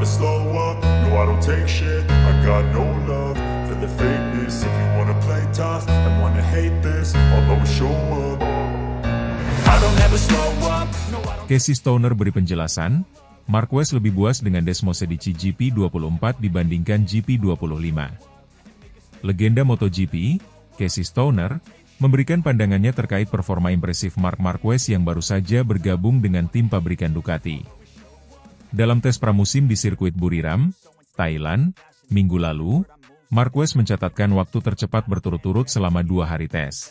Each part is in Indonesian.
never slow up, no I don't take shit. I got no love for the fakeness. If you wanna play tough and wanna hate this, I'll always show up. I don't ever slow up, no I don't. Casey Stoner beri penjelasan, Marquez lebih puas dengan Desmosedici GP24 dibandingkan GP25. Legenda MotoGP, Casey Stoner, memberikan pandangannya terkait performa impresif Marc Marquez yang baru saja bergabung dengan tim pabrikan Ducati. Dalam tes pramusim di sirkuit Buriram, Thailand, minggu lalu, Marquez mencatatkan waktu tercepat berturut-turut selama 2 hari tes.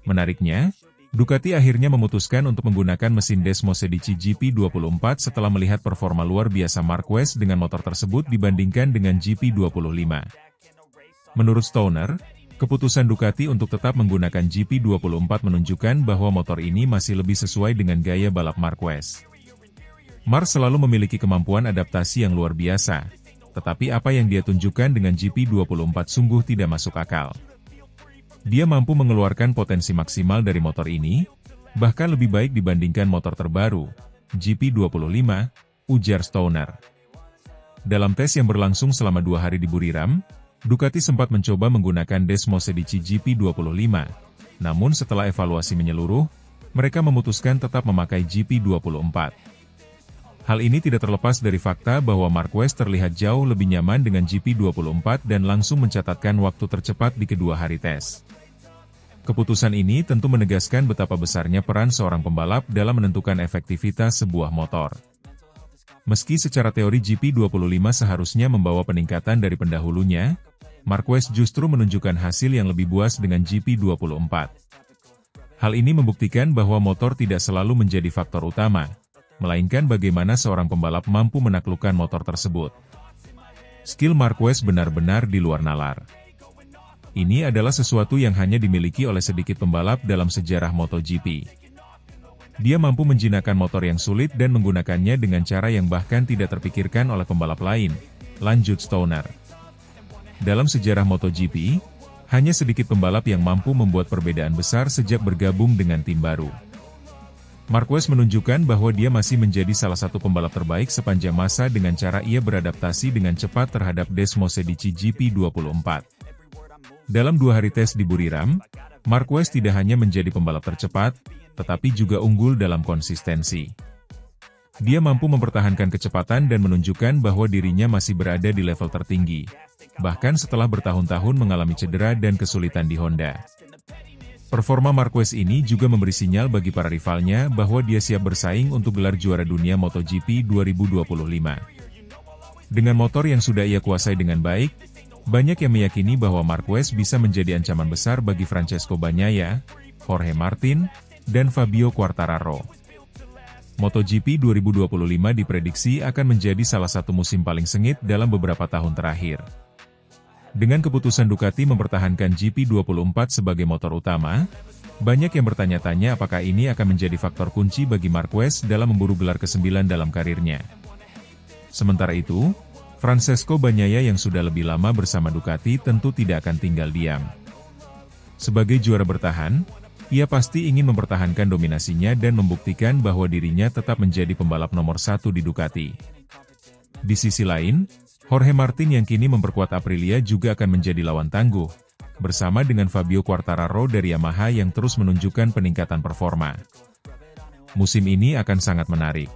Menariknya, Ducati akhirnya memutuskan untuk menggunakan mesin Desmosedici GP24 setelah melihat performa luar biasa Marquez dengan motor tersebut dibandingkan dengan GP25. Menurut Stoner, keputusan Ducati untuk tetap menggunakan GP24 menunjukkan bahwa motor ini masih lebih sesuai dengan gaya balap Marquez. Marc selalu memiliki kemampuan adaptasi yang luar biasa, tetapi apa yang dia tunjukkan dengan GP24 sungguh tidak masuk akal. Dia mampu mengeluarkan potensi maksimal dari motor ini, bahkan lebih baik dibandingkan motor terbaru, GP25, ujar Stoner. Dalam tes yang berlangsung selama 2 hari di Buriram, Ducati sempat mencoba menggunakan Desmosedici GP25, namun setelah evaluasi menyeluruh, mereka memutuskan tetap memakai GP24. Hal ini tidak terlepas dari fakta bahwa Marquez terlihat jauh lebih nyaman dengan GP24 dan langsung mencatatkan waktu tercepat di kedua hari tes. Keputusan ini tentu menegaskan betapa besarnya peran seorang pembalap dalam menentukan efektivitas sebuah motor. Meski secara teori GP25 seharusnya membawa peningkatan dari pendahulunya, Marquez justru menunjukkan hasil yang lebih buas dengan GP24. Hal ini membuktikan bahwa motor tidak selalu menjadi faktor utama, melainkan bagaimana seorang pembalap mampu menaklukkan motor tersebut. Skill Marquez benar-benar di luar nalar. Ini adalah sesuatu yang hanya dimiliki oleh sedikit pembalap dalam sejarah MotoGP. Dia mampu menjinakkan motor yang sulit dan menggunakannya dengan cara yang bahkan tidak terpikirkan oleh pembalap lain, lanjut Stoner. Dalam sejarah MotoGP, hanya sedikit pembalap yang mampu membuat perbedaan besar sejak bergabung dengan tim baru. Marquez menunjukkan bahwa dia masih menjadi salah satu pembalap terbaik sepanjang masa dengan cara ia beradaptasi dengan cepat terhadap Desmosedici GP24. Dalam 2 hari tes di Buriram, Marquez tidak hanya menjadi pembalap tercepat, tetapi juga unggul dalam konsistensi. Dia mampu mempertahankan kecepatan dan menunjukkan bahwa dirinya masih berada di level tertinggi, bahkan setelah bertahun-tahun mengalami cedera dan kesulitan di Honda. Performa Marquez ini juga memberi sinyal bagi para rivalnya bahwa dia siap bersaing untuk gelar juara dunia MotoGP 2025. Dengan motor yang sudah ia kuasai dengan baik, banyak yang meyakini bahwa Marquez bisa menjadi ancaman besar bagi Francesco Bagnaia, Jorge Martin, dan Fabio Quartararo. MotoGP 2025 diprediksi akan menjadi salah satu musim paling sengit dalam beberapa tahun terakhir. Dengan keputusan Ducati mempertahankan GP24 sebagai motor utama, banyak yang bertanya-tanya apakah ini akan menjadi faktor kunci bagi Marquez dalam memburu gelar ke-9 dalam karirnya. Sementara itu, Francesco Bagnaia yang sudah lebih lama bersama Ducati tentu tidak akan tinggal diam. Sebagai juara bertahan, ia pasti ingin mempertahankan dominasinya dan membuktikan bahwa dirinya tetap menjadi pembalap nomor 1 di Ducati. Di sisi lain, Jorge Martin yang kini memperkuat Aprilia juga akan menjadi lawan tangguh, bersama dengan Fabio Quartararo dari Yamaha yang terus menunjukkan peningkatan performa. Musim ini akan sangat menarik.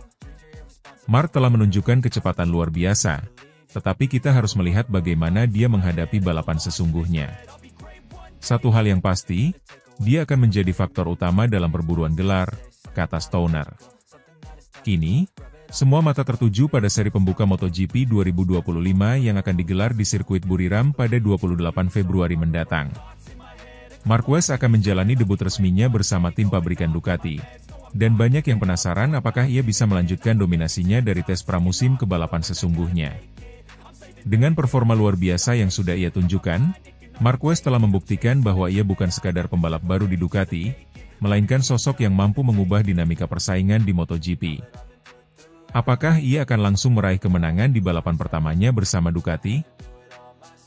Marc telah menunjukkan kecepatan luar biasa, tetapi kita harus melihat bagaimana dia menghadapi balapan sesungguhnya. Satu hal yang pasti, dia akan menjadi faktor utama dalam perburuan gelar, kata Stoner. Kini, semua mata tertuju pada seri pembuka MotoGP 2025 yang akan digelar di sirkuit Buriram pada 28 Februari mendatang. Marquez akan menjalani debut resminya bersama tim pabrikan Ducati, dan banyak yang penasaran apakah ia bisa melanjutkan dominasinya dari tes pramusim ke balapan sesungguhnya. Dengan performa luar biasa yang sudah ia tunjukkan, Marquez telah membuktikan bahwa ia bukan sekadar pembalap baru di Ducati, melainkan sosok yang mampu mengubah dinamika persaingan di MotoGP. Apakah ia akan langsung meraih kemenangan di balapan pertamanya bersama Ducati?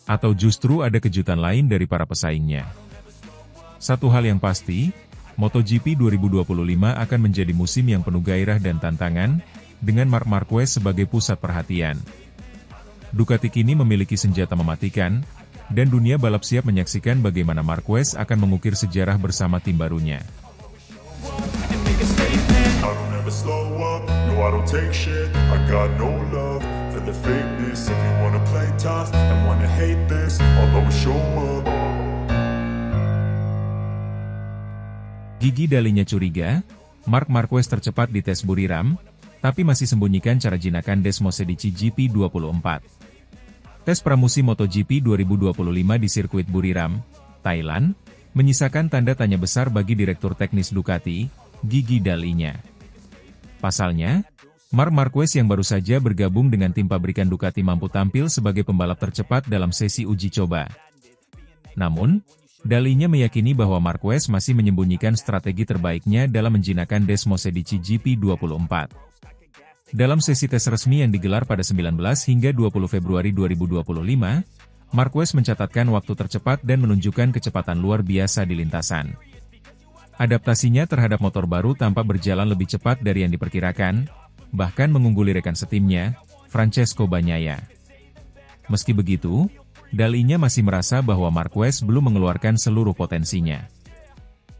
Atau justru ada kejutan lain dari para pesaingnya? Satu hal yang pasti, MotoGP 2025 akan menjadi musim yang penuh gairah dan tantangan, dengan Marc Marquez sebagai pusat perhatian. Ducati kini memiliki senjata mematikan, dan dunia balap siap menyaksikan bagaimana Marquez akan mengukir sejarah bersama tim barunya. Gigi Dalinya curiga, Marc Marquez tercepat di tes Buriram, tapi masih sembunyikan cara jinakan Desmose di GP24. Tes pramusim MotoGP 2025 di sirkuit Buriram, Thailand, menyisakan tanda tanya besar bagi Direktur Teknis Ducati, Gigi Dalinya. Pasalnya, Marc Marquez yang baru saja bergabung dengan tim pabrikan Ducati mampu tampil sebagai pembalap tercepat dalam sesi uji coba. Namun, Dalinya meyakini bahwa Marquez masih menyembunyikan strategi terbaiknya dalam menjinakkan Desmose di GP24. Dalam sesi tes resmi yang digelar pada 19 hingga 20 Februari 2025, Marquez mencatatkan waktu tercepat dan menunjukkan kecepatan luar biasa di lintasan. Adaptasinya terhadap motor baru tampak berjalan lebih cepat dari yang diperkirakan, bahkan mengungguli rekan setimnya, Francesco Bagnaia. Meski begitu, Dalinya masih merasa bahwa Marquez belum mengeluarkan seluruh potensinya.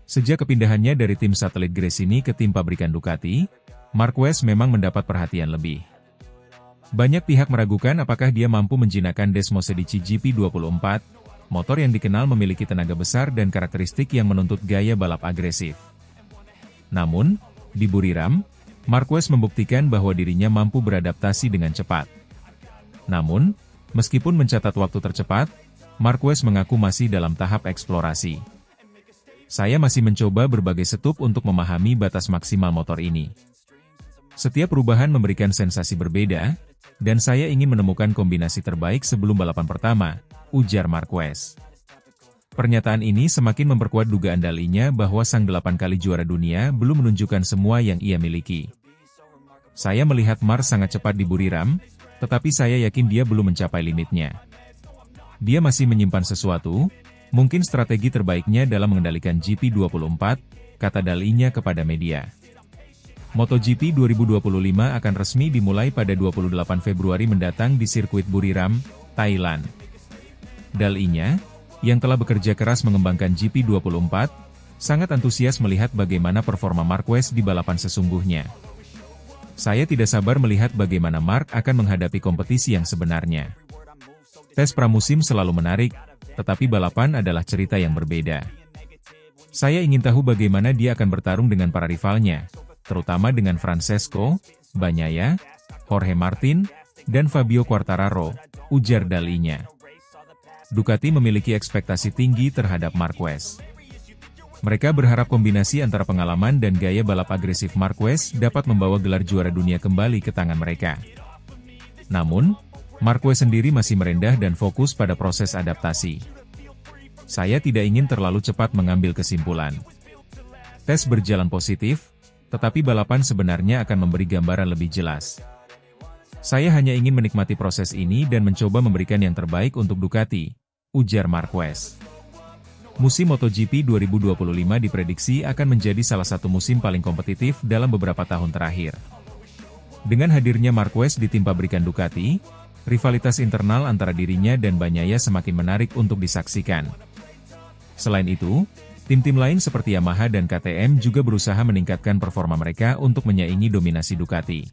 Sejak kepindahannya dari tim satelit Gresini ke tim pabrikan Ducati, Marquez memang mendapat perhatian lebih. Banyak pihak meragukan apakah dia mampu menjinakkan Desmose di GP24, motor yang dikenal memiliki tenaga besar dan karakteristik yang menuntut gaya balap agresif. Namun, di Buriram, Marquez membuktikan bahwa dirinya mampu beradaptasi dengan cepat. Namun, meskipun mencatat waktu tercepat, Marquez mengaku masih dalam tahap eksplorasi. Saya masih mencoba berbagai setup untuk memahami batas maksimal motor ini. Setiap perubahan memberikan sensasi berbeda, dan saya ingin menemukan kombinasi terbaik sebelum balapan pertama, ujar Marquez. Pernyataan ini semakin memperkuat dugaan Dalinya bahwa sang 8 kali juara dunia belum menunjukkan semua yang ia miliki. Saya melihat Marc sangat cepat di Buriram, tetapi saya yakin dia belum mencapai limitnya. Dia masih menyimpan sesuatu, mungkin strategi terbaiknya dalam mengendalikan GP24, kata Dalinya kepada media. MotoGP 2025 akan resmi dimulai pada 28 Februari mendatang di sirkuit Buriram, Thailand. Dalinya, yang telah bekerja keras mengembangkan GP24, sangat antusias melihat bagaimana performa Marquez di balapan sesungguhnya. Saya tidak sabar melihat bagaimana Marc akan menghadapi kompetisi yang sebenarnya. Tes pramusim selalu menarik, tetapi balapan adalah cerita yang berbeda. Saya ingin tahu bagaimana dia akan bertarung dengan para rivalnya, terutama dengan Francesco Bagnaia, Jorge Martin, dan Fabio Quartararo, ujar Dalinya. Ducati memiliki ekspektasi tinggi terhadap Marquez. Mereka berharap kombinasi antara pengalaman dan gaya balap agresif Marquez dapat membawa gelar juara dunia kembali ke tangan mereka. Namun, Marquez sendiri masih merendah dan fokus pada proses adaptasi. Saya tidak ingin terlalu cepat mengambil kesimpulan. Tes berjalan positif, tetapi balapan sebenarnya akan memberi gambaran lebih jelas. Saya hanya ingin menikmati proses ini dan mencoba memberikan yang terbaik untuk Ducati, ujar Marquez. Musim MotoGP 2025 diprediksi akan menjadi salah satu musim paling kompetitif dalam beberapa tahun terakhir. Dengan hadirnya Marquez di tim pabrikan Ducati, rivalitas internal antara dirinya dan Bagnaia semakin menarik untuk disaksikan. Selain itu, tim-tim lain seperti Yamaha dan KTM juga berusaha meningkatkan performa mereka untuk menyaingi dominasi Ducati.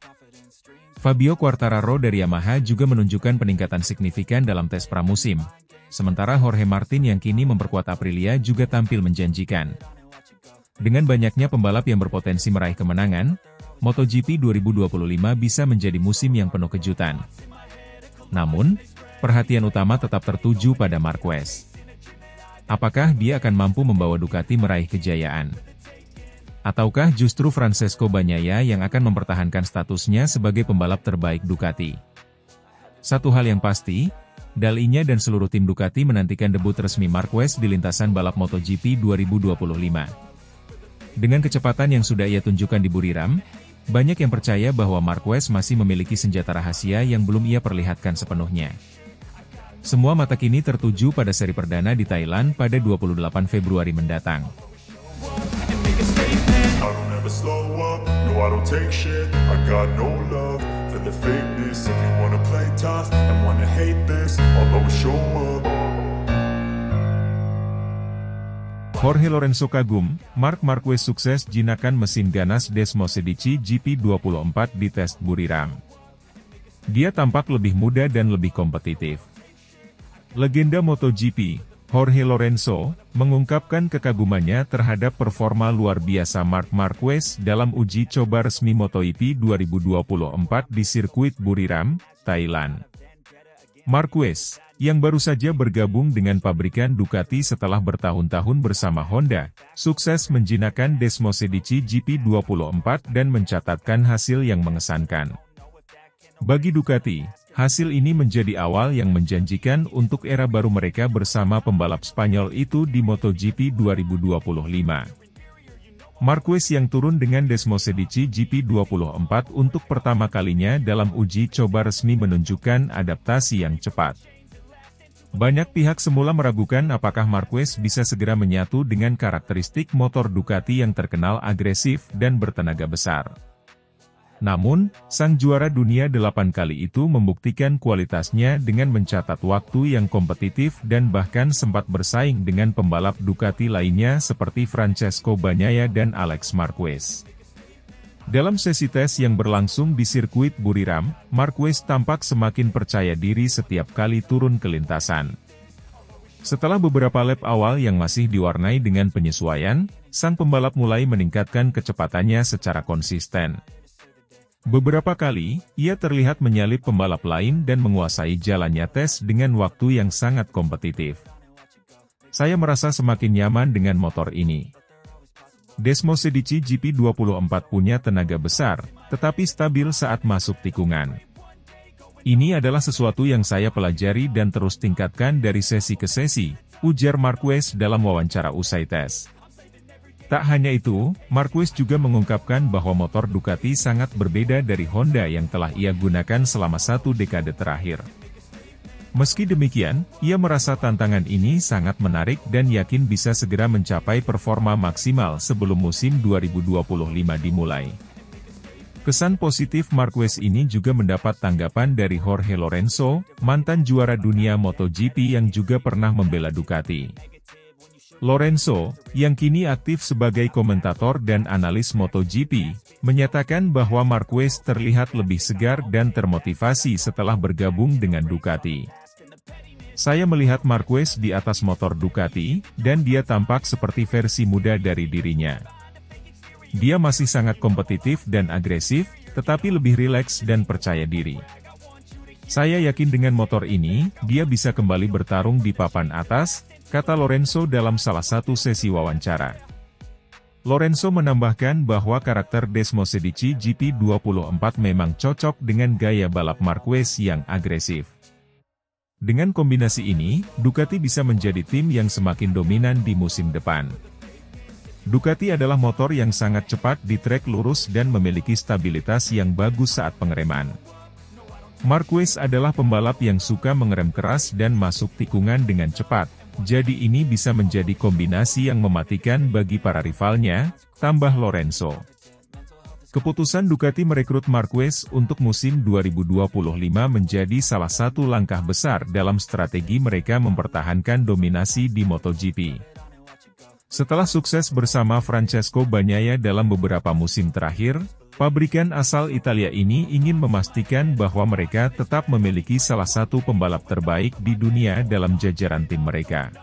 Fabio Quartararo dari Yamaha juga menunjukkan peningkatan signifikan dalam tes pramusim. Sementara Jorge Martin yang kini memperkuat Aprilia juga tampil menjanjikan. Dengan banyaknya pembalap yang berpotensi meraih kemenangan, MotoGP 2025 bisa menjadi musim yang penuh kejutan. Namun, perhatian utama tetap tertuju pada Marquez. Apakah dia akan mampu membawa Ducati meraih kejayaan? Ataukah justru Francesco Bagnaia yang akan mempertahankan statusnya sebagai pembalap terbaik Ducati? Satu hal yang pasti, Dalinya dan seluruh tim Ducati menantikan debut resmi Marquez di lintasan balap MotoGP 2025. Dengan kecepatan yang sudah ia tunjukkan di Buriram, banyak yang percaya bahwa Marquez masih memiliki senjata rahasia yang belum ia perlihatkan sepenuhnya. Semua mata kini tertuju pada seri perdana di Thailand pada 28 Februari mendatang. I don't take shit, I got no love for the fakeness. If you wanna play tough and wanna hate this, I'll always show up. Jorge Lorenzo kagum, Marc Marquez sukses jinakan mesin ganas Desmos Edici GP24 di tes Buriram. Dia tampak lebih muda dan lebih kompetitif. Legenda MotoGP, Jorge Lorenzo, mengungkapkan kekagumannya terhadap performa luar biasa Marc Marquez dalam uji coba resmi MotoGP 2024 di sirkuit Buriram, Thailand. Marquez, yang baru saja bergabung dengan pabrikan Ducati setelah bertahun-tahun bersama Honda, sukses menjinakkan Desmos Edici GP24 dan mencatatkan hasil yang mengesankan. Bagi Ducati, hasil ini menjadi awal yang menjanjikan untuk era baru mereka bersama pembalap Spanyol itu di MotoGP 2025. Marquez yang turun dengan Desmos Edici GP24 untuk pertama kalinya dalam uji coba resmi menunjukkan adaptasi yang cepat. Banyak pihak semula meragukan apakah Marquez bisa segera menyatu dengan karakteristik motor Ducati yang terkenal agresif dan bertenaga besar. Namun, sang juara dunia 8 kali itu membuktikan kualitasnya dengan mencatat waktu yang kompetitif dan bahkan sempat bersaing dengan pembalap Ducati lainnya seperti Francesco Bagnaia dan Alex Marquez. Dalam sesi tes yang berlangsung di sirkuit Buriram, Marquez tampak semakin percaya diri setiap kali turun ke lintasan. Setelah beberapa lap awal yang masih diwarnai dengan penyesuaian, sang pembalap mulai meningkatkan kecepatannya secara konsisten. Beberapa kali, ia terlihat menyalip pembalap lain dan menguasai jalannya tes dengan waktu yang sangat kompetitif. Saya merasa semakin nyaman dengan motor ini. Desmos Edici GP24 punya tenaga besar, tetapi stabil saat masuk tikungan. Ini adalah sesuatu yang saya pelajari dan terus tingkatkan dari sesi ke sesi, ujar Marquez dalam wawancara usai tes. Tak hanya itu, Marquez juga mengungkapkan bahwa motor Ducati sangat berbeda dari Honda yang telah ia gunakan selama 1 dekade terakhir. Meski demikian, ia merasa tantangan ini sangat menarik dan yakin bisa segera mencapai performa maksimal sebelum musim 2025 dimulai. Kesan positif Marquez ini juga mendapat tanggapan dari Jorge Lorenzo, mantan juara dunia MotoGP yang juga pernah membela Ducati. Lorenzo, yang kini aktif sebagai komentator dan analis MotoGP, menyatakan bahwa Marquez terlihat lebih segar dan termotivasi setelah bergabung dengan Ducati. Saya melihat Marquez di atas motor Ducati, dan dia tampak seperti versi muda dari dirinya. Dia masih sangat kompetitif dan agresif, tetapi lebih rileks dan percaya diri. Saya yakin dengan motor ini, dia bisa kembali bertarung di papan atas, kata Lorenzo dalam salah satu sesi wawancara. Lorenzo menambahkan bahwa karakter Desmos Edici GP24 memang cocok dengan gaya balap Marquez yang agresif. Dengan kombinasi ini, Ducati bisa menjadi tim yang semakin dominan di musim depan. Ducati adalah motor yang sangat cepat di trek lurus dan memiliki stabilitas yang bagus saat pengereman. Marquez adalah pembalap yang suka mengerem keras dan masuk tikungan dengan cepat, jadi ini bisa menjadi kombinasi yang mematikan bagi para rivalnya, tambah Lorenzo. Keputusan Ducati merekrut Marquez untuk musim 2025 menjadi salah satu langkah besar dalam strategi mereka mempertahankan dominasi di MotoGP. Setelah sukses bersama Francesco Bagnaia dalam beberapa musim terakhir, pabrikan asal Italia ini ingin memastikan bahwa mereka tetap memiliki salah satu pembalap terbaik di dunia dalam jajaran tim mereka.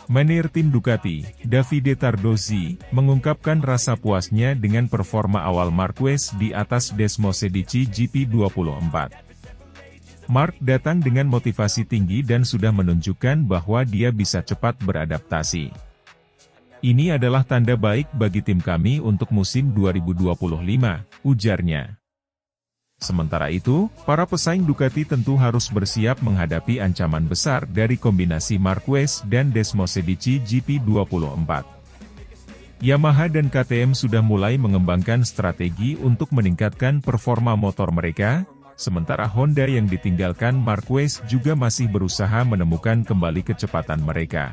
Manajer tim Ducati, Davide Tardozzi, mengungkapkan rasa puasnya dengan performa awal Marquez di atas Desmos Edici GP24. Marc datang dengan motivasi tinggi dan sudah menunjukkan bahwa dia bisa cepat beradaptasi. Ini adalah tanda baik bagi tim kami untuk musim 2025, ujarnya. Sementara itu, para pesaing Ducati tentu harus bersiap menghadapi ancaman besar dari kombinasi Marquez dan Desmos Edici GP24. Yamaha dan KTM sudah mulai mengembangkan strategi untuk meningkatkan performa motor mereka, sementara Honda yang ditinggalkan Marquez juga masih berusaha menemukan kembali kecepatan mereka.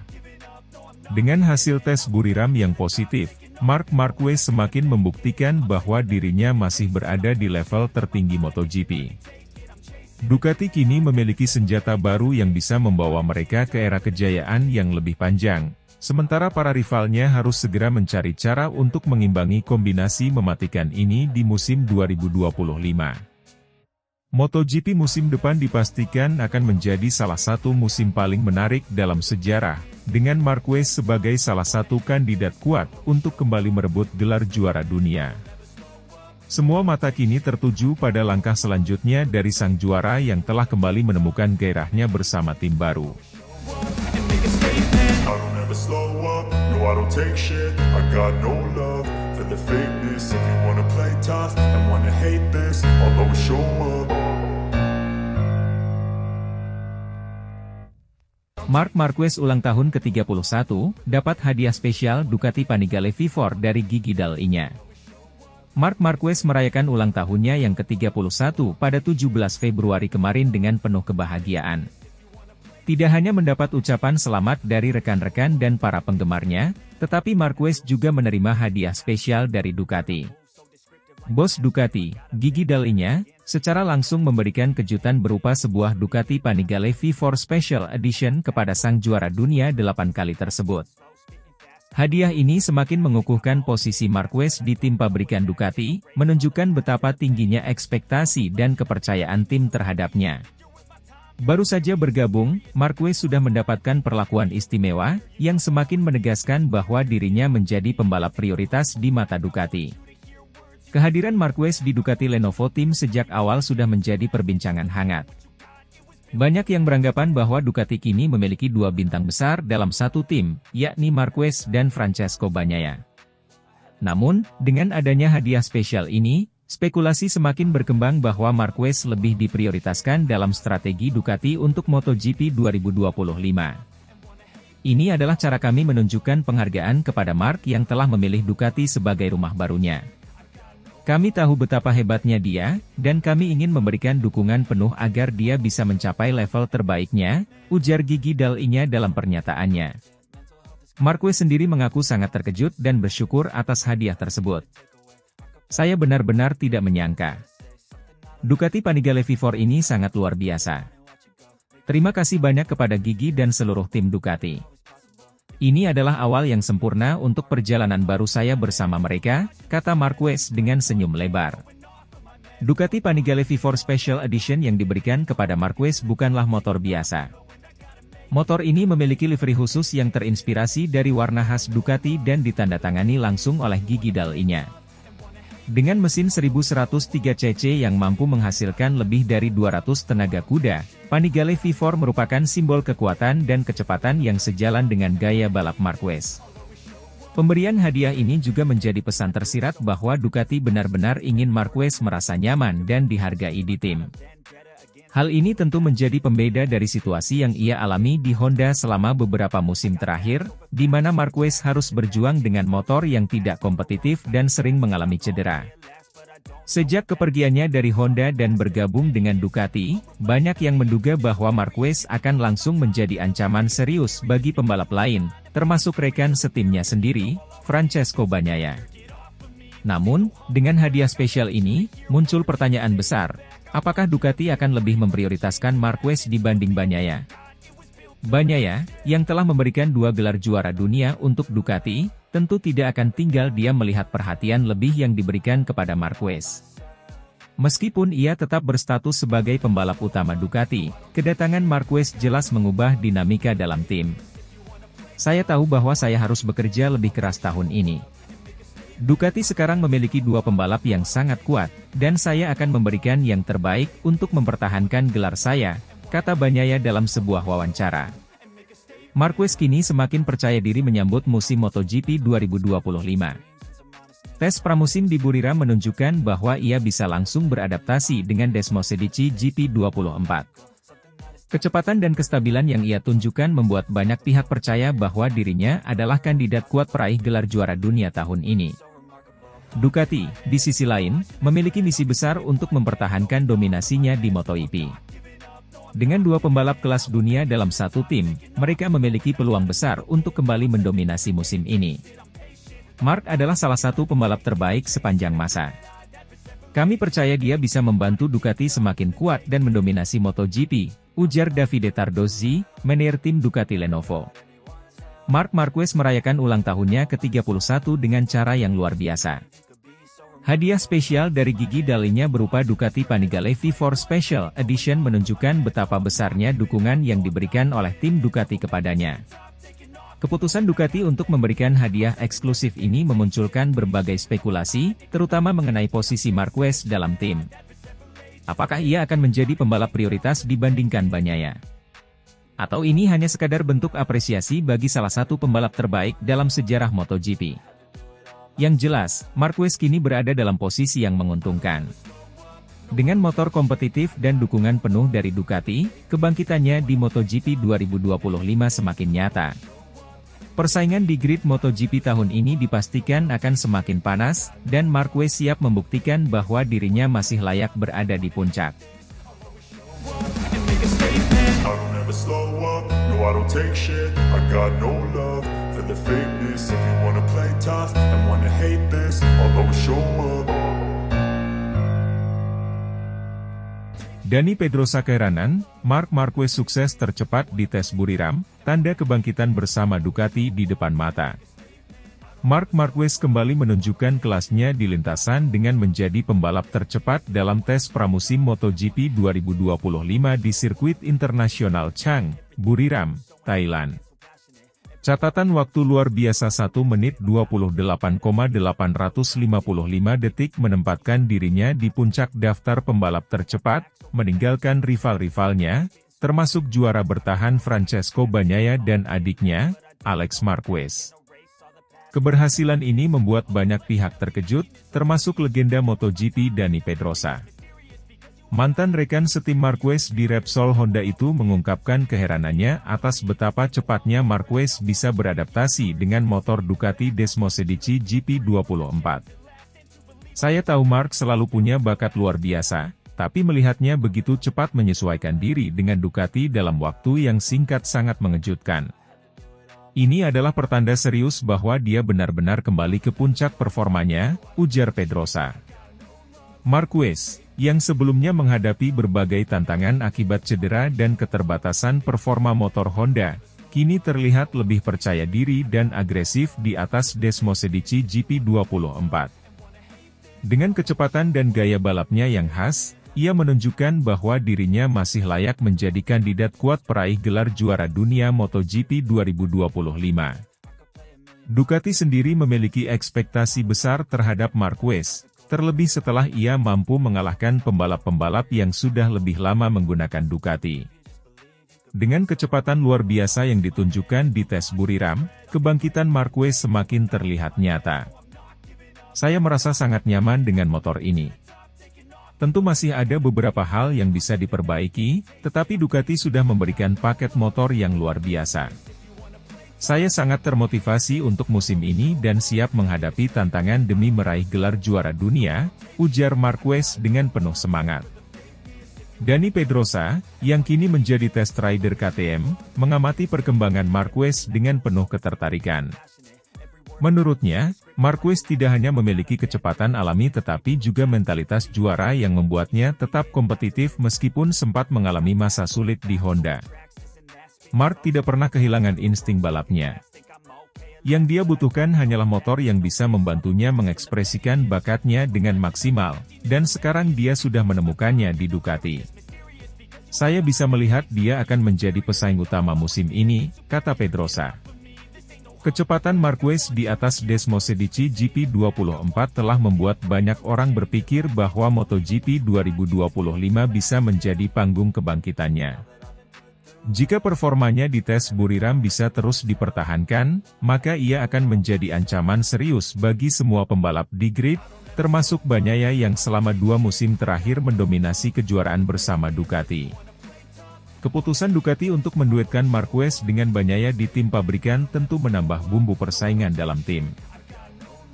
Dengan hasil tes Buriram yang positif, Marc Marquez semakin membuktikan bahwa dirinya masih berada di level tertinggi MotoGP. Ducati kini memiliki senjata baru yang bisa membawa mereka ke era kejayaan yang lebih panjang, sementara para rivalnya harus segera mencari cara untuk mengimbangi kombinasi mematikan ini di musim 2025. MotoGP musim depan dipastikan akan menjadi salah satu musim paling menarik dalam sejarah, dengan Marquez sebagai salah satu kandidat kuat untuk kembali merebut gelar juara dunia. Semua mata kini tertuju pada langkah selanjutnya dari sang juara yang telah kembali menemukan gairahnya bersama tim baru. Marc Marquez ulang tahun ke-31, dapat hadiah spesial Ducati Panigale V4 dari Gigi Dall'Igna. Marc Marquez merayakan ulang tahunnya yang ke-31 pada 17 Februari kemarin dengan penuh kebahagiaan. Tidak hanya mendapat ucapan selamat dari rekan-rekan dan para penggemarnya, tetapi Marquez juga menerima hadiah spesial dari Ducati. Bos Ducati, Gigi Dall'Igna, secara langsung memberikan kejutan berupa sebuah Ducati Panigale V4 Special Edition kepada sang juara dunia 8 kali tersebut. Hadiah ini semakin mengukuhkan posisi Marquez di tim pabrikan Ducati, menunjukkan betapa tingginya ekspektasi dan kepercayaan tim terhadapnya. Baru saja bergabung, Marquez sudah mendapatkan perlakuan istimewa, yang semakin menegaskan bahwa dirinya menjadi pembalap prioritas di mata Ducati. Kehadiran Marquez di Ducati Lenovo Team sejak awal sudah menjadi perbincangan hangat. Banyak yang beranggapan bahwa Ducati kini memiliki dua bintang besar dalam satu tim, yakni Marquez dan Francesco Bagnaia. Namun, dengan adanya hadiah spesial ini, spekulasi semakin berkembang bahwa Marquez lebih diprioritaskan dalam strategi Ducati untuk MotoGP 2025. Ini adalah cara kami menunjukkan penghargaan kepada Marc yang telah memilih Ducati sebagai rumah barunya. Kami tahu betapa hebatnya dia, dan kami ingin memberikan dukungan penuh agar dia bisa mencapai level terbaiknya, ujar Gigi Dall'Igna dalam pernyataannya. Marquez sendiri mengaku sangat terkejut dan bersyukur atas hadiah tersebut. Saya benar-benar tidak menyangka. Ducati Panigale V4 ini sangat luar biasa. Terima kasih banyak kepada Gigi dan seluruh tim Ducati. Ini adalah awal yang sempurna untuk perjalanan baru saya bersama mereka, kata Marquez dengan senyum lebar. Ducati Panigale V4 Special Edition yang diberikan kepada Marquez bukanlah motor biasa. Motor ini memiliki livery khusus yang terinspirasi dari warna khas Ducati dan ditandatangani langsung oleh Gigi Dall'Igna. Dengan mesin 1103 cc yang mampu menghasilkan lebih dari 200 tenaga kuda, Panigale V4 merupakan simbol kekuatan dan kecepatan yang sejalan dengan gaya balap Marquez. Pemberian hadiah ini juga menjadi pesan tersirat bahwa Ducati benar-benar ingin Marquez merasa nyaman dan dihargai di tim. Hal ini tentu menjadi pembeda dari situasi yang ia alami di Honda selama beberapa musim terakhir, di mana Marquez harus berjuang dengan motor yang tidak kompetitif dan sering mengalami cedera. Sejak kepergiannya dari Honda dan bergabung dengan Ducati, banyak yang menduga bahwa Marquez akan langsung menjadi ancaman serius bagi pembalap lain, termasuk rekan setimnya sendiri, Francesco Bagnaia. Namun, dengan hadiah spesial ini, muncul pertanyaan besar. Apakah Ducati akan lebih memprioritaskan Marquez dibanding Bagnaia? Bagnaia, yang telah memberikan 2 gelar juara dunia untuk Ducati, tentu tidak akan tinggal diam melihat perhatian lebih yang diberikan kepada Marquez. Meskipun ia tetap berstatus sebagai pembalap utama Ducati, kedatangan Marquez jelas mengubah dinamika dalam tim. Saya tahu bahwa saya harus bekerja lebih keras tahun ini. Ducati sekarang memiliki 2 pembalap yang sangat kuat, dan saya akan memberikan yang terbaik untuk mempertahankan gelar saya, kata Bagnaia dalam sebuah wawancara. Marquez kini semakin percaya diri menyambut musim MotoGP 2025. Tes pramusim di Buriram menunjukkan bahwa ia bisa langsung beradaptasi dengan Desmosedici GP24. Kecepatan dan kestabilan yang ia tunjukkan membuat banyak pihak percaya bahwa dirinya adalah kandidat kuat peraih gelar juara dunia tahun ini. Ducati, di sisi lain, memiliki misi besar untuk mempertahankan dominasinya di MotoGP. Dengan 2 pembalap kelas dunia dalam satu tim, mereka memiliki peluang besar untuk kembali mendominasi musim ini. Marc adalah salah satu pembalap terbaik sepanjang masa. Kami percaya dia bisa membantu Ducati semakin kuat dan mendominasi MotoGP, ujar Davide Tardozzi, manajer tim Ducati Lenovo. Marc Marquez merayakan ulang tahunnya ke-31 dengan cara yang luar biasa. Hadiah spesial dari gigi dalinya berupa Ducati Panigale V4 Special Edition menunjukkan betapa besarnya dukungan yang diberikan oleh tim Ducati kepadanya. Keputusan Ducati untuk memberikan hadiah eksklusif ini memunculkan berbagai spekulasi, terutama mengenai posisi Marquez dalam tim. Apakah ia akan menjadi pembalap prioritas dibandingkan Bagnaia? Atau ini hanya sekadar bentuk apresiasi bagi salah satu pembalap terbaik dalam sejarah MotoGP? Yang jelas, Marquez kini berada dalam posisi yang menguntungkan. Dengan motor kompetitif dan dukungan penuh dari Ducati, kebangkitannya di MotoGP 2025 semakin nyata. Persaingan di grid MotoGP tahun ini dipastikan akan semakin panas, dan Marquez siap membuktikan bahwa dirinya masih layak berada di puncak. Slow up, no I don't take shit, I got no love for the fakeness. If you wanna play tough and wanna hate this, I'll always show up. Dani Pedrosa keheranan, Marc Marquez sukses tercepat di tes Buriram, tanda kebangkitan bersama Ducati di depan mata. Marc Marquez kembali menunjukkan kelasnya di lintasan dengan menjadi pembalap tercepat dalam tes pramusim MotoGP 2025 di sirkuit internasional Chang, Buriram, Thailand. Catatan waktu luar biasa 1 menit 28,855 detik menempatkan dirinya di puncak daftar pembalap tercepat, meninggalkan rival-rivalnya, termasuk juara bertahan Francesco Bagnaia dan adiknya, Alex Marquez. Keberhasilan ini membuat banyak pihak terkejut, termasuk legenda MotoGP Dani Pedrosa. Mantan rekan setim Marquez di Repsol Honda itu mengungkapkan keheranannya atas betapa cepatnya Marquez bisa beradaptasi dengan motor Ducati Desmosedici GP24. Saya tahu Marc selalu punya bakat luar biasa, tapi melihatnya begitu cepat menyesuaikan diri dengan Ducati dalam waktu yang singkat sangat mengejutkan. Ini adalah pertanda serius bahwa dia benar-benar kembali ke puncak performanya, ujar Pedrosa. Marquez, yang sebelumnya menghadapi berbagai tantangan akibat cedera dan keterbatasan performa motor Honda, kini terlihat lebih percaya diri dan agresif di atas Desmosedici GP24. Dengan kecepatan dan gaya balapnya yang khas, ia menunjukkan bahwa dirinya masih layak menjadi kandidat kuat peraih gelar juara dunia MotoGP 2025. Ducati sendiri memiliki ekspektasi besar terhadap Marquez, terlebih setelah ia mampu mengalahkan pembalap-pembalap yang sudah lebih lama menggunakan Ducati. Dengan kecepatan luar biasa yang ditunjukkan di tes Buriram, kebangkitan Marquez semakin terlihat nyata. Saya merasa sangat nyaman dengan motor ini. Tentu masih ada beberapa hal yang bisa diperbaiki, tetapi Ducati sudah memberikan paket motor yang luar biasa. Saya sangat termotivasi untuk musim ini dan siap menghadapi tantangan demi meraih gelar juara dunia, ujar Marquez dengan penuh semangat. Dani Pedrosa, yang kini menjadi test rider KTM, mengamati perkembangan Marquez dengan penuh ketertarikan. Menurutnya, Marquez tidak hanya memiliki kecepatan alami tetapi juga mentalitas juara yang membuatnya tetap kompetitif meskipun sempat mengalami masa sulit di Honda. Marc tidak pernah kehilangan insting balapnya. Yang dia butuhkan hanyalah motor yang bisa membantunya mengekspresikan bakatnya dengan maksimal, dan sekarang dia sudah menemukannya di Ducati. Saya bisa melihat dia akan menjadi pesaing utama musim ini, kata Pedrosa. Kecepatan Marquez di atas Desmosedici GP24 telah membuat banyak orang berpikir bahwa MotoGP 2025 bisa menjadi panggung kebangkitannya. Jika performanya di tes Buriram bisa terus dipertahankan, maka ia akan menjadi ancaman serius bagi semua pembalap di grid, termasuk Bagnaia yang selama 2 musim terakhir mendominasi kejuaraan bersama Ducati. Keputusan Ducati untuk menduetkan Marquez dengan Bagnaia di tim pabrikan tentu menambah bumbu persaingan dalam tim.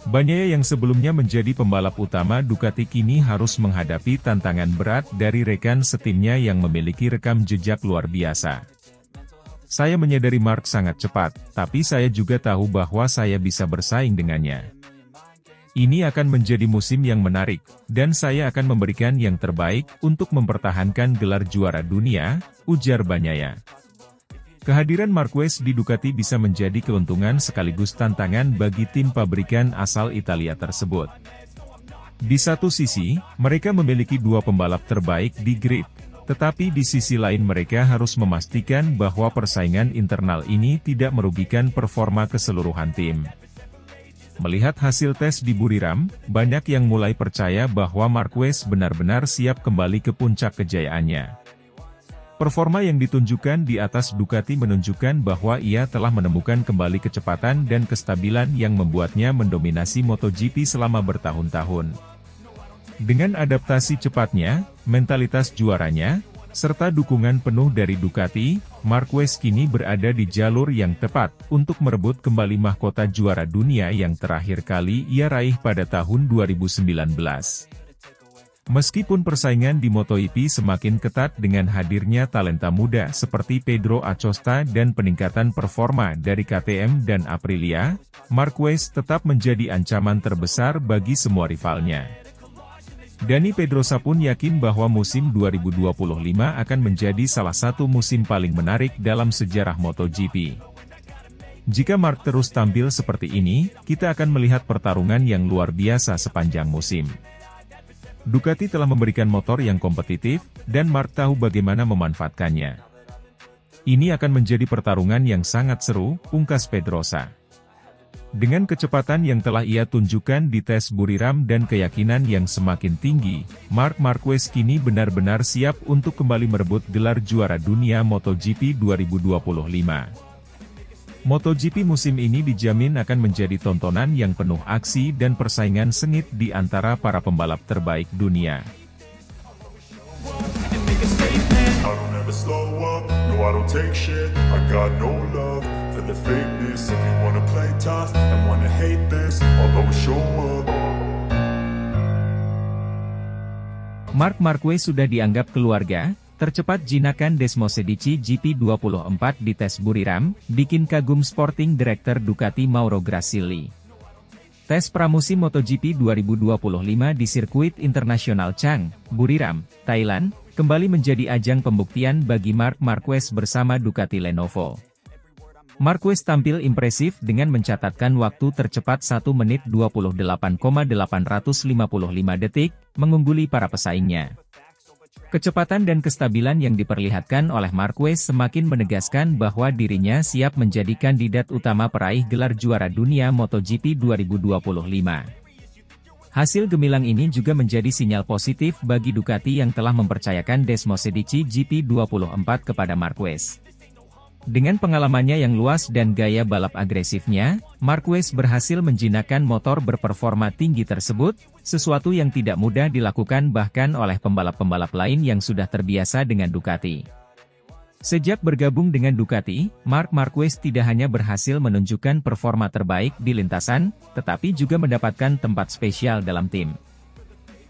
Bagnaia yang sebelumnya menjadi pembalap utama Ducati kini harus menghadapi tantangan berat dari rekan setimnya yang memiliki rekam jejak luar biasa. Saya menyadari Mark sangat cepat, tapi saya juga tahu bahwa saya bisa bersaing dengannya. Ini akan menjadi musim yang menarik, dan saya akan memberikan yang terbaik untuk mempertahankan gelar juara dunia, ujar Bagnaia. Kehadiran Marquez di Ducati bisa menjadi keuntungan sekaligus tantangan bagi tim pabrikan asal Italia tersebut. Di satu sisi, mereka memiliki dua pembalap terbaik di grid, tetapi di sisi lain mereka harus memastikan bahwa persaingan internal ini tidak merugikan performa keseluruhan tim. Melihat hasil tes di Buriram, banyak yang mulai percaya bahwa Marquez benar-benar siap kembali ke puncak kejayaannya. Performa yang ditunjukkan di atas Ducati menunjukkan bahwa ia telah menemukan kembali kecepatan dan kestabilan yang membuatnya mendominasi MotoGP selama bertahun-tahun. Dengan adaptasi cepatnya, mentalitas juaranya, serta dukungan penuh dari Ducati, Marquez kini berada di jalur yang tepat untuk merebut kembali mahkota juara dunia yang terakhir kali ia raih pada tahun 2019. Meskipun persaingan di MotoGP semakin ketat dengan hadirnya talenta muda seperti Pedro Acosta dan peningkatan performa dari KTM dan Aprilia, Marquez tetap menjadi ancaman terbesar bagi semua rivalnya. Dani Pedrosa pun yakin bahwa musim 2025 akan menjadi salah satu musim paling menarik dalam sejarah MotoGP. Jika Mark terus tampil seperti ini, kita akan melihat pertarungan yang luar biasa sepanjang musim. Ducati telah memberikan motor yang kompetitif, dan Mark tahu bagaimana memanfaatkannya. Ini akan menjadi pertarungan yang sangat seru, ungkas Pedrosa. Dengan kecepatan yang telah ia tunjukkan di tes Buriram dan keyakinan yang semakin tinggi, Marc Marquez kini benar-benar siap untuk kembali merebut gelar juara dunia MotoGP 2025. MotoGP musim ini dijamin akan menjadi tontonan yang penuh aksi dan persaingan sengit di antara para pembalap terbaik dunia. Marc Marquez sudah dianggap keluarga. Tercepat jinakan Desmosedici GP24 di tes Buriram, bikin kagum Sporting Director Ducati Mauro Grassilli. Tes pramusim MotoGP 2025 di sirkuit internasional Chang, Buriram, Thailand, kembali menjadi ajang pembuktian bagi Marc Marquez bersama Ducati Lenovo. Marquez tampil impresif dengan mencatatkan waktu tercepat 1 menit 28,855 detik, mengungguli para pesaingnya. Kecepatan dan kestabilan yang diperlihatkan oleh Marquez semakin menegaskan bahwa dirinya siap menjadi kandidat utama peraih gelar juara dunia MotoGP 2025. Hasil gemilang ini juga menjadi sinyal positif bagi Ducati yang telah mempercayakan Desmosedici GP24 kepada Marquez. Dengan pengalamannya yang luas dan gaya balap agresifnya, Marquez berhasil menjinakkan motor berperforma tinggi tersebut, sesuatu yang tidak mudah dilakukan bahkan oleh pembalap-pembalap lain yang sudah terbiasa dengan Ducati. Sejak bergabung dengan Ducati, Marc Marquez tidak hanya berhasil menunjukkan performa terbaik di lintasan, tetapi juga mendapatkan tempat spesial dalam tim.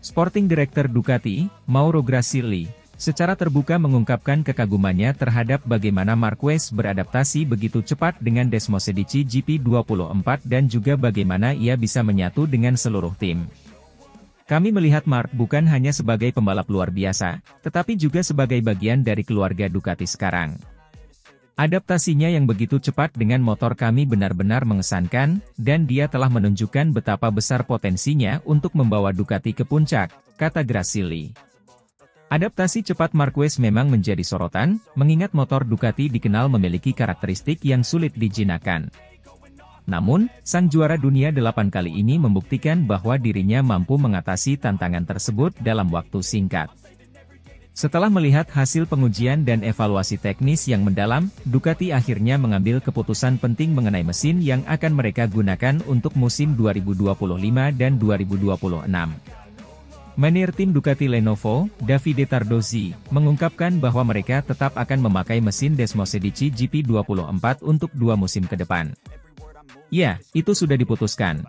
Sporting Director Ducati, Mauro Grassilli, secara terbuka mengungkapkan kekagumannya terhadap bagaimana Marquez beradaptasi begitu cepat dengan Desmosedici GP24 dan juga bagaimana ia bisa menyatu dengan seluruh tim. Kami melihat Marc bukan hanya sebagai pembalap luar biasa, tetapi juga sebagai bagian dari keluarga Ducati sekarang. Adaptasinya yang begitu cepat dengan motor kami benar-benar mengesankan, dan dia telah menunjukkan betapa besar potensinya untuk membawa Ducati ke puncak, kata Grassilli. Adaptasi cepat Marquez memang menjadi sorotan, mengingat motor Ducati dikenal memiliki karakteristik yang sulit dijinakkan. Namun, sang juara dunia 8 kali ini membuktikan bahwa dirinya mampu mengatasi tantangan tersebut dalam waktu singkat. Setelah melihat hasil pengujian dan evaluasi teknis yang mendalam, Ducati akhirnya mengambil keputusan penting mengenai mesin yang akan mereka gunakan untuk musim 2025 dan 2026. Manajer tim Ducati Lenovo, Davide Tardozzi, mengungkapkan bahwa mereka tetap akan memakai mesin Desmosedici GP24 untuk 2 musim ke depan. Ya, itu sudah diputuskan.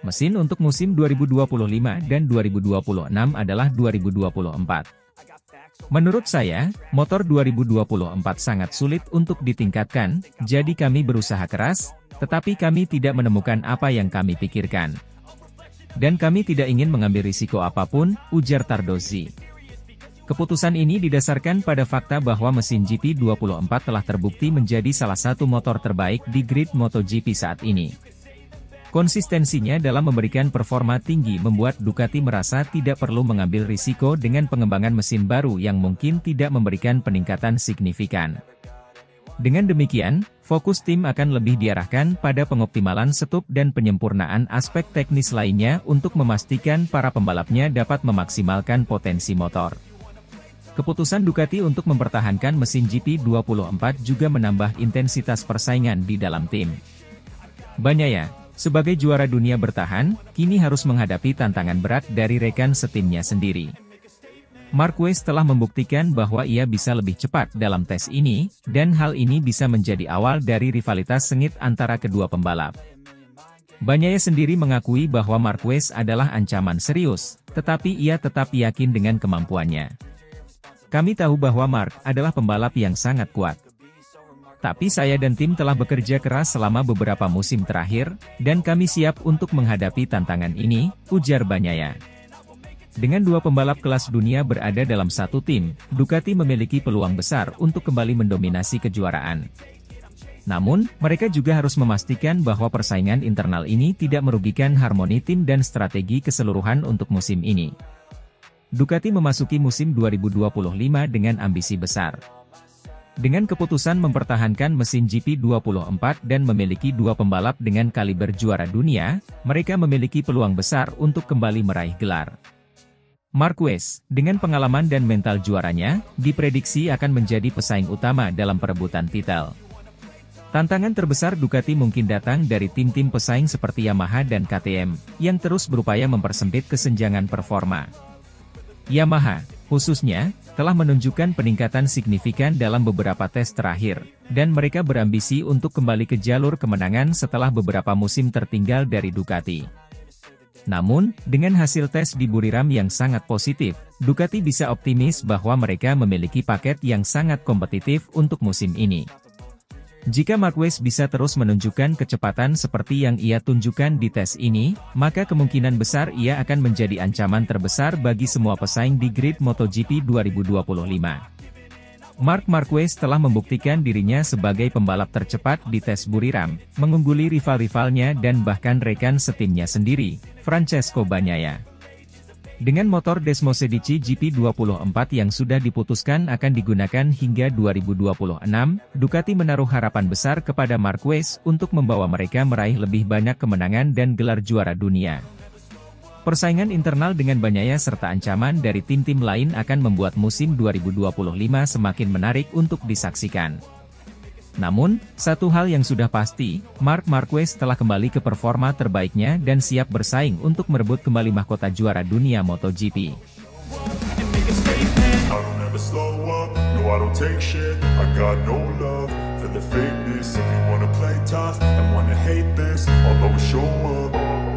Mesin untuk musim 2025 dan 2026 adalah 2024. Menurut saya, motor 2024 sangat sulit untuk ditingkatkan, jadi kami berusaha keras, tetapi kami tidak menemukan apa yang kami pikirkan. Dan kami tidak ingin mengambil risiko apapun, ujar Tardozzi. Keputusan ini didasarkan pada fakta bahwa mesin GP24 telah terbukti menjadi salah satu motor terbaik di grid MotoGP saat ini. Konsistensinya dalam memberikan performa tinggi membuat Ducati merasa tidak perlu mengambil risiko dengan pengembangan mesin baru yang mungkin tidak memberikan peningkatan signifikan. Dengan demikian, fokus tim akan lebih diarahkan pada pengoptimalan setup dan penyempurnaan aspek teknis lainnya untuk memastikan para pembalapnya dapat memaksimalkan potensi motor. Keputusan Ducati untuk mempertahankan mesin GP24 juga menambah intensitas persaingan di dalam tim. Bagnaia, sebagai juara dunia bertahan, kini harus menghadapi tantangan berat dari rekan setimnya sendiri. Marquez telah membuktikan bahwa ia bisa lebih cepat dalam tes ini, dan hal ini bisa menjadi awal dari rivalitas sengit antara kedua pembalap. Bagnaia sendiri mengakui bahwa Marquez adalah ancaman serius, tetapi ia tetap yakin dengan kemampuannya. Kami tahu bahwa Mark adalah pembalap yang sangat kuat. Tapi saya dan tim telah bekerja keras selama beberapa musim terakhir, dan kami siap untuk menghadapi tantangan ini, ujar Bagnaia. Dengan dua pembalap kelas dunia berada dalam satu tim, Ducati memiliki peluang besar untuk kembali mendominasi kejuaraan. Namun, mereka juga harus memastikan bahwa persaingan internal ini tidak merugikan harmoni tim dan strategi keseluruhan untuk musim ini. Ducati memasuki musim 2025 dengan ambisi besar. Dengan keputusan mempertahankan mesin GP24 dan memiliki dua pembalap dengan kaliber juara dunia, mereka memiliki peluang besar untuk kembali meraih gelar. Marquez, dengan pengalaman dan mental juaranya, diprediksi akan menjadi pesaing utama dalam perebutan titel. Tantangan terbesar Ducati mungkin datang dari tim-tim pesaing seperti Yamaha dan KTM, yang terus berupaya mempersempit kesenjangan performa. Yamaha, khususnya, telah menunjukkan peningkatan signifikan dalam beberapa tes terakhir, dan mereka berambisi untuk kembali ke jalur kemenangan setelah beberapa musim tertinggal dari Ducati. Namun, dengan hasil tes di Buriram yang sangat positif, Ducati bisa optimis bahwa mereka memiliki paket yang sangat kompetitif untuk musim ini. Jika Marquez bisa terus menunjukkan kecepatan seperti yang ia tunjukkan di tes ini, maka kemungkinan besar ia akan menjadi ancaman terbesar bagi semua pesaing di grid MotoGP 2025. Marc Marquez telah membuktikan dirinya sebagai pembalap tercepat di tes Buriram, mengungguli rival-rivalnya dan bahkan rekan setimnya sendiri, Francesco Bagnaia. Dengan motor Desmosedici GP24 yang sudah diputuskan akan digunakan hingga 2026, Ducati menaruh harapan besar kepada Marquez untuk membawa mereka meraih lebih banyak kemenangan dan gelar juara dunia. Persaingan internal dengan Bagnaia serta ancaman dari tim-tim lain akan membuat musim 2025 semakin menarik untuk disaksikan. Namun, satu hal yang sudah pasti, Marc Marquez telah kembali ke performa terbaiknya dan siap bersaing untuk merebut kembali mahkota juara dunia MotoGP. For the fakeness, if you wanna play tough and wanna hate this, I'll always show up.